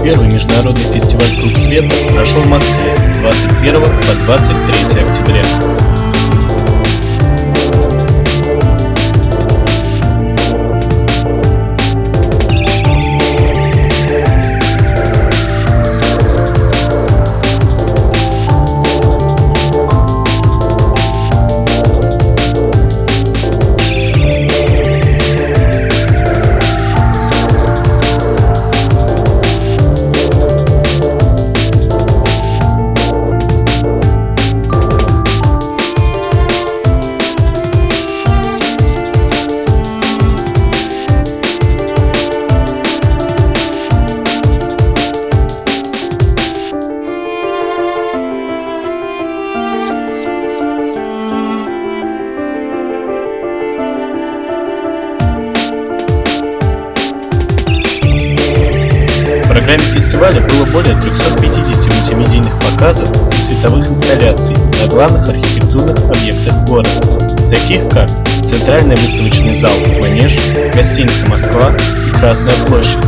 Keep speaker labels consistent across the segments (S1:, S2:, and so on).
S1: Первый международный фестиваль «Круг света» прошел в Москве с 21 по 23 октября. В программе фестиваля было более 350 мультимедийных показов и световых инсталляций на главных архитектурных объектах города, таких как Центральный выставочный зал «Манеж», гостиница «Москва» и Красная площадь.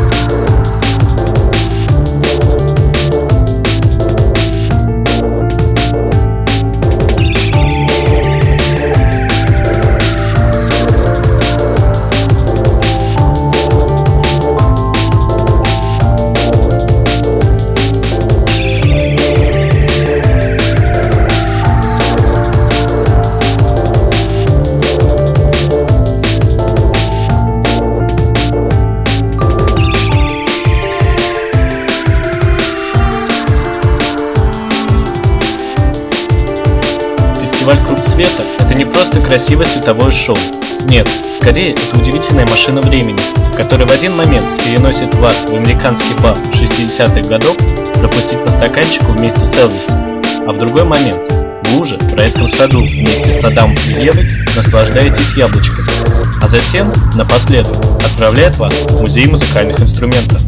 S1: Фестиваль «Круг света» — это не просто красивое световое шоу. Нет, скорее это удивительная машина времени, которая в один момент переносит вас в американский бар 60-х годов пропустить по стаканчику вместе с Элвисом, а в другой момент вы уже в райском саду вместе с Адамом и Евой наслаждаетесь яблочками, а затем, напоследок, отправляет вас в музей музыкальных инструментов.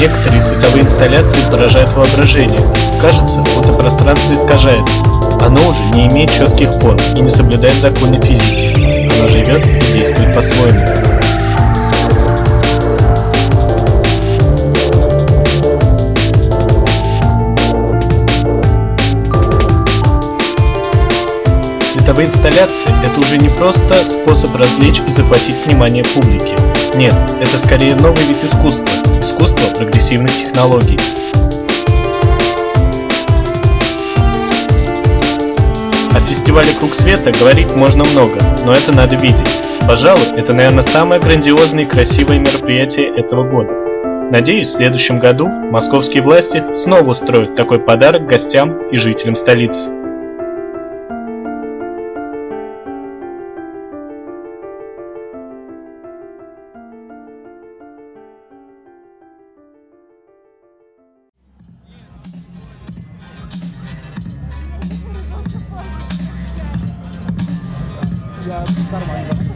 S1: Некоторые световые инсталляции поражают воображение. Кажется, будто пространство искажается. Оно уже не имеет четких форм и не соблюдает законы физики. Оно живет и действует по-своему. Световые инсталляции — это уже не просто способ развлечь и захватить внимание публики. Нет, это скорее новый вид искусства. Искусство прогрессивных технологий. О фестивале «Круг света» говорить можно много, но это надо видеть. Пожалуй, это, наверное, самое грандиозное и красивое мероприятие этого года. Надеюсь, в следующем году московские власти снова устроят такой подарок гостям и жителям столицы.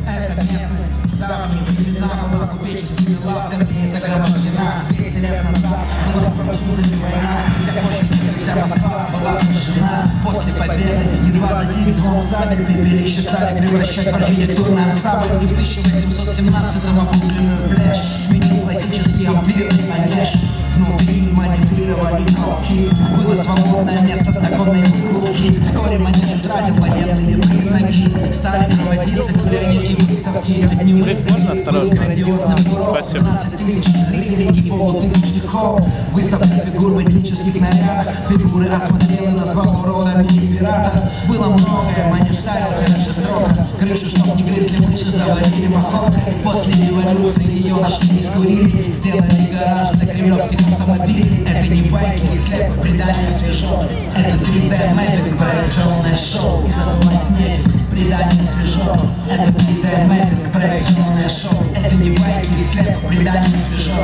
S2: Эта местность в давние времена была купеческими лавками загромождена. 200 лет назад была в французами война, вся площадь, вся Москва была сожжена. После победы едва затих звон сабель, пепелища стали превращать в архитектурный ансамбль. И в 1817-м обугленную пляж сменил классический ампирный манеж. Внутри манипулировали кнопки, было свободное место для конной прогулки. Вскоре манеж утратил военные признаки, стали проводиться гуляния и выставки. Одним из них был грандиозный урок, 15 тысяч зрителей и полутысячных хор. Выставка фигур в этнических нарядах, фигуры осмотрены на своего рода мини-пиратах. Было многое, манеж старился раньше срока, крышу, чтоб не грызли мыши, заварили махоркой. После революции ее нашли и скурили, сделали гараж для кремлевских автомобилей. Это не байки из склепа, предание свежо. Это 3D мэппинг, проекционное шоу. И забывать нефиг, предание свежо. Это 3D мэппинг, проекционное шоу. Это не байки из склепа, предание свежо.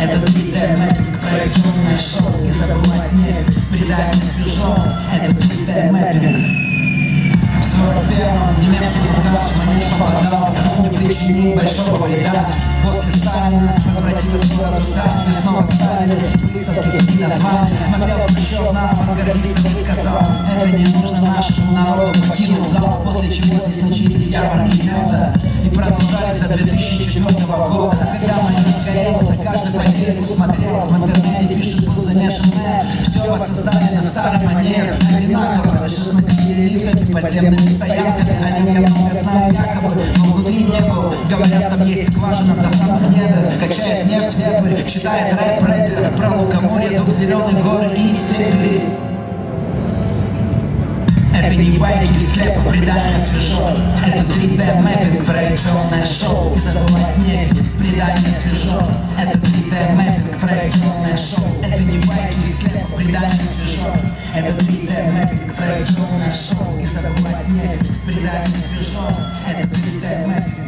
S2: Это 3D мэппинг, проекционное шоу. И забывать нефиг, предание свежо. Это 3D мэппинг. В 41-м немецкий фугас в Манеж попадал, но не причинил большого вреда. После Сталина возвратилась в городу Сталина, снова ставили выставки и названия. Смотрел Хрущев на авангардистов и сказал: это не нужно нашему народу, покинул зал. После чего здесь начались ярмарки меда и продолжались до 2004 года. Когда Манеж сгорел, это каждый по телеку смотрел. В интернете пишут, был замешан мэп. Все воссоздали на старый манер, одинаково, до 16 лифтами, подземными стоянками. О нем я много знаю якобы, но внутри не был. Говорят, там есть скважина до самых недр. Качает нефть вепрь, читает рэп-рэпер про лукоморье, дуб зеленый, горы и степи. Это не байки из склепа, предание свежо. Это 3D мэппинг, проекционное шоу. И забывать нефиг, предание свежо. Это 3D мэппинг, проекционное шоу. Это не байки из склепа, предание свежо. Это 3D мэппинг, проекционное шоу. И забывать нефиг, предание свежо. Это 3D мэппинг.